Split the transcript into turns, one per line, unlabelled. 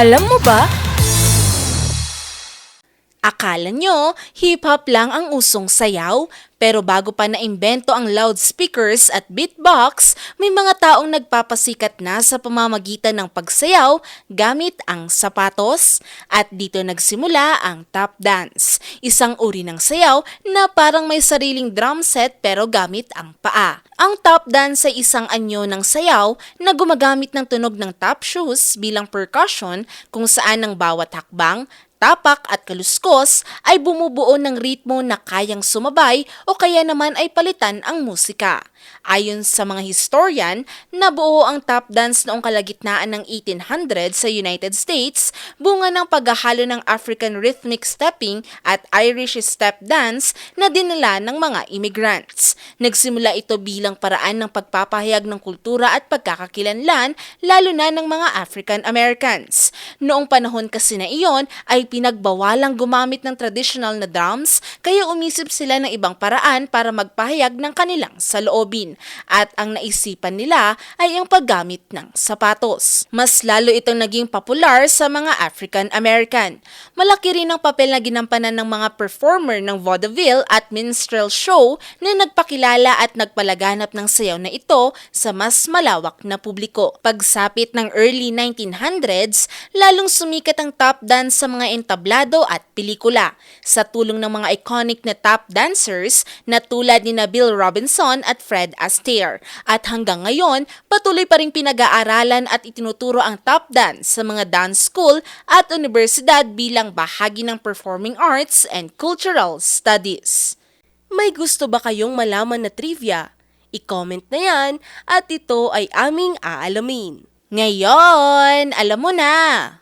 Alam mo ba? Akala nyo, hip-hop lang ang usong sayaw, pero bago pa naimbento ang loudspeakers at beatbox, may mga taong nagpapasikat na sa pamamagitan ng pagsayaw gamit ang sapatos. At dito nagsimula ang tap dance, isang uri ng sayaw na parang may sariling drum set pero gamit ang paa. Ang tap dance ay isang anyo ng sayaw na gumagamit ng tunog ng tap shoes bilang percussion kung saan ang bawat hakbang, tapak at kaluskos ay bumubuo ng ritmo na kayang sumabay o kaya naman ay palitan ang musika. Ayon sa mga historian, nabuo ang tap dance noong kalagitnaan ng 1800 sa United States, bunga ng paghahalo ng African rhythmic stepping at Irish step dance na dinala ng mga immigrants. Nagsimula ito bilang paraan ng pagpapahayag ng kultura at pagkakakilanlan, lalo na ng mga African Americans. Noong panahon kasi na iyon ay pinagbawalang gumamit ng traditional na drums, kaya umisip sila ng ibang paraan para magpahayag ng kanilang saloobin. At ang naisipan nila ay ang paggamit ng sapatos. Mas lalo itong naging popular sa mga African American. Malaki rin ang papel na ginampanan ng mga performer ng vaudeville at minstrel show na nagpakilala at nagpalaganap ng sayaw na ito sa mas malawak na publiko. Pagsapit ng early 1900s, lalong sumikat ang tap dance sa mga entablado at pelikula. Sa tulong ng mga iconic na tap dancers na tulad ni Bill Robinson at Fred Astaire. At hanggang ngayon, patuloy pa rin pinag-aaralan at itinuturo ang tap dance sa mga dance school at universidad bilang bahagi ng performing arts and cultural studies. May gusto ba kayong malaman na trivia? I-comment na yan at ito ay aming aalamin. Ngayon, alam mo na!